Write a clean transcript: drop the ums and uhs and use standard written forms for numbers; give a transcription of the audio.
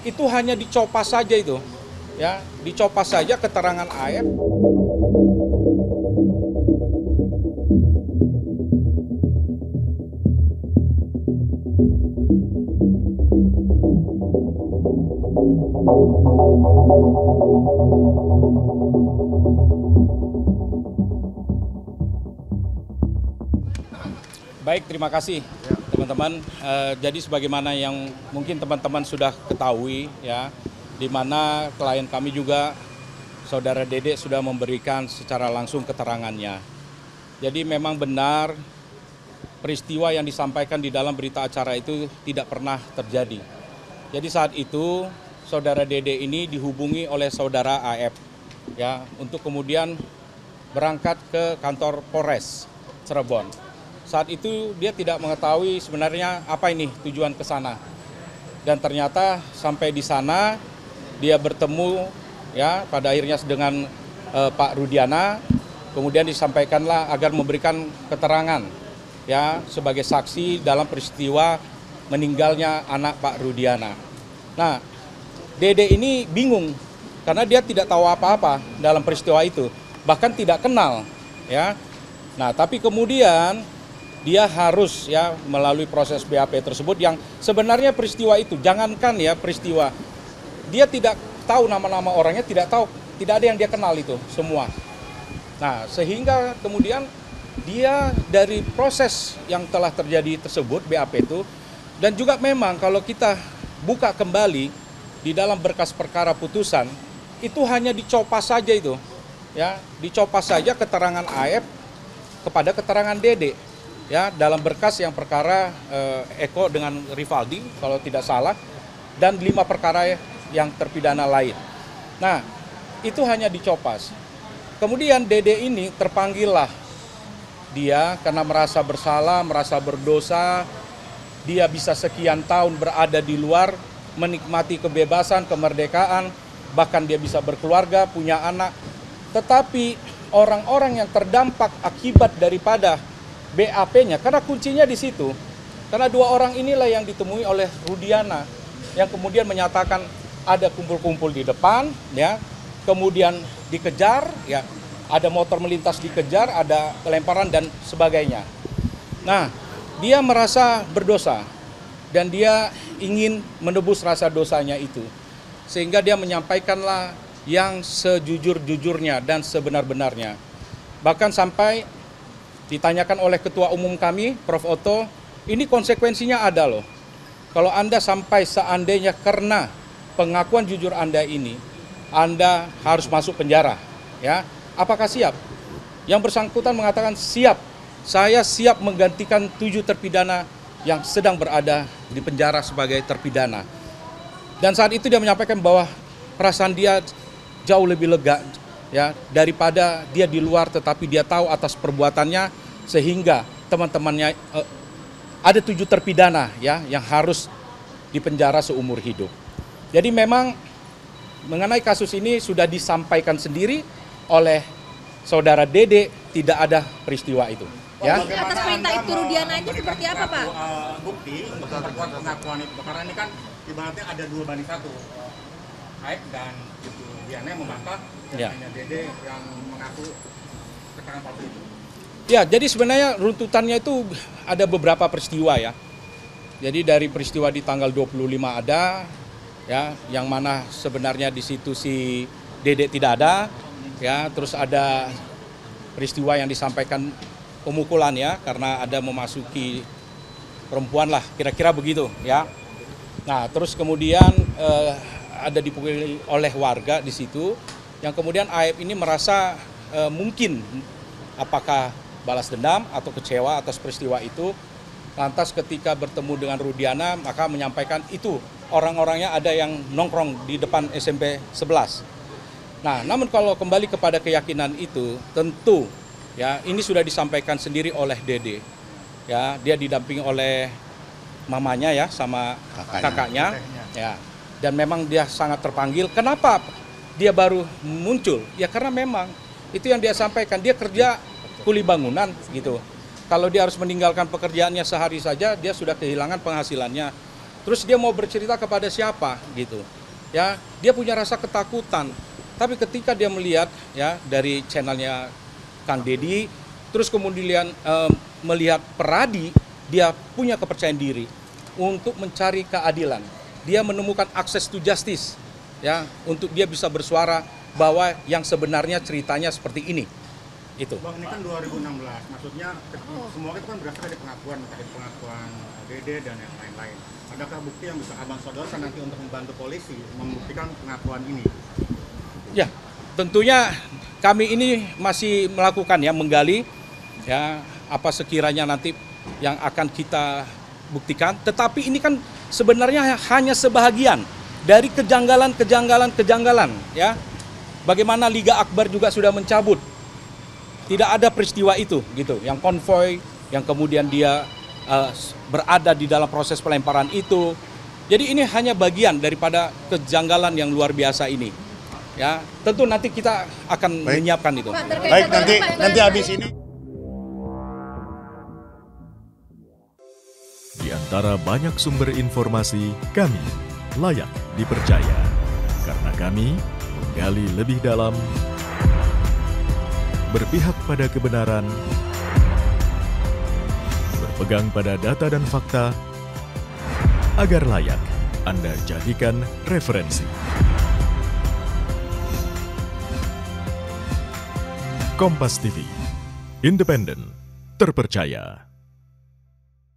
itu hanya dicopas saja itu, ya, dicopas saja keterangan AF. Baik, terima kasih teman-teman. Jadi sebagaimana yang mungkin teman-teman sudah ketahui, ya, di mana klien kami juga Saudara Dede sudah memberikan secara langsung keterangannya. Jadi memang benar peristiwa yang disampaikan di dalam berita acara itu tidak pernah terjadi. Jadi saat itu Saudara Dede ini dihubungi oleh Saudara AF, ya, untuk kemudian berangkat ke kantor Polres Cirebon. Saat itu dia tidak mengetahui sebenarnya apa ini tujuan ke sana. Dan ternyata sampai di sana dia bertemu, ya, pada akhirnya dengan Pak Rudiana, kemudian disampaikanlah agar memberikan keterangan, ya, sebagai saksi dalam peristiwa meninggalnya anak Pak Rudiana. Nah, Dede ini bingung karena dia tidak tahu apa-apa dalam peristiwa itu, bahkan tidak kenal, ya. Nah, tapi kemudian dia harus, ya, melalui proses BAP tersebut yang sebenarnya peristiwa itu, jangankan ya peristiwa, dia tidak tahu nama-nama orangnya, tidak tahu, tidak ada yang dia kenal itu semua. Nah, sehingga kemudian dia dari proses yang telah terjadi tersebut BAP itu, dan juga memang kalau kita buka kembali di dalam berkas perkara putusan itu hanya dicopas saja itu, ya, dicopas saja keterangan AF kepada keterangan Dede, ya, dalam berkas yang perkara Eko dengan Rivaldi kalau tidak salah, dan 5 perkara yang terpidana lain. Nah, itu hanya dicopas. Kemudian Dede ini terpanggillah dia karena merasa bersalah, merasa berdosa. Dia bisa sekian tahun berada di luar, menikmati kebebasan, kemerdekaan, bahkan dia bisa berkeluarga, punya anak. Tetapi orang-orang yang terdampak akibat daripada BAP-nya, karena kuncinya di situ. Karena 2 orang inilah yang ditemui oleh Rudiana yang kemudian menyatakan ada kumpul-kumpul di depan, ya, kemudian dikejar, ya, ada motor melintas dikejar, ada pelemparan dan sebagainya. Nah, dia merasa berdosa dan dia ingin menebus rasa dosanya itu. Sehingga dia menyampaikanlah yang sejujur-jujurnya dan sebenar-benarnya. Bahkan sampai ditanyakan oleh Ketua Umum kami, Prof. Otto, ini konsekuensinya ada loh. Kalau Anda sampai seandainya karena pengakuan jujur Anda ini, Anda harus masuk penjara, ya. Apakah siap? Yang bersangkutan mengatakan siap. Saya siap menggantikan 7 terpidana yang sedang berada di penjara sebagai terpidana. Dan saat itu dia menyampaikan bahwa perasaan dia jauh lebih lega, ya, daripada dia di luar tetapi dia tahu atas perbuatannya, sehingga teman-temannya ada 7 terpidana, ya, yang harus dipenjara seumur hidup. Jadi memang mengenai kasus ini sudah disampaikan sendiri oleh Saudara Dede, tidak ada peristiwa itu, ya. Atas perintah itu Rudiana ini seperti apa, Pak? Bukti untuk memperkuat pengakuan itu, karena ini kan ibaratnya ada 2-1. Aib dan itu Rudiana yang membantah, dan Ya. hanya Dede yang mengaku keterangan palsu itu. Ya, jadi sebenarnya runtutannya itu ada beberapa peristiwa, ya. Jadi dari peristiwa di tanggal 25 ada, ya, yang mana sebenarnya di situ si Dede tidak ada, ya. Terus ada peristiwa yang disampaikan pemukulan, ya, karena ada memasuki perempuan lah, kira-kira begitu, ya. Nah, terus kemudian ada dipukuli oleh warga di situ, yang kemudian AF ini merasa mungkin apakah balas dendam atau kecewa atas peristiwa itu. Lantas ketika bertemu dengan Rudiana, maka menyampaikan itu orang-orangnya ada yang nongkrong di depan SMP 11. Nah, namun kalau kembali kepada keyakinan itu, tentu, ya, ini sudah disampaikan sendiri oleh Dede. Ya, dia didampingi oleh mamanya, ya, sama kakaknya, ya. Dan memang dia sangat terpanggil. Kenapa dia baru muncul? Ya karena memang itu yang dia sampaikan, dia kerja kuli bangunan gitu. Kalau dia harus meninggalkan pekerjaannya sehari saja, dia sudah kehilangan penghasilannya. Terus dia mau bercerita kepada siapa gitu. Ya, dia punya rasa ketakutan. Tapi ketika dia melihat ya dari channelnya Kang Deddy, terus kemudian melihat Peradi, dia punya kepercayaan diri untuk mencari keadilan. Dia menemukan akses to justice ya untuk dia bisa bersuara bahwa yang sebenarnya ceritanya seperti ini. Itu. Bang, ini kan 2016, maksudnya semua itu kan berdasarkan dari pengakuan Dede dan yang lain-lain. Adakah bukti yang bisa abang sodorkan nanti untuk membantu polisi membuktikan pengakuan ini? Ya, tentunya kami ini masih melakukan ya, menggali ya apa sekiranya nanti yang akan kita buktikan. Tetapi ini kan sebenarnya hanya sebahagian dari kejanggalan ya. Bagaimana Liga Akbar juga sudah mencabut. Tidak ada peristiwa itu gitu, yang konvoy, yang kemudian dia berada di dalam proses pelemparan itu. Jadi ini hanya bagian daripada kejanggalan yang luar biasa ini. Ya, tentu nanti kita akan menyiapkan itu. Baik, nanti habis ini. Di antara banyak sumber informasi, kami layak dipercaya. Karena kami menggali lebih dalam, berpihak pada kebenaran, berpegang pada data dan fakta, agar layak Anda jadikan referensi. Kompas TV, independen, terpercaya.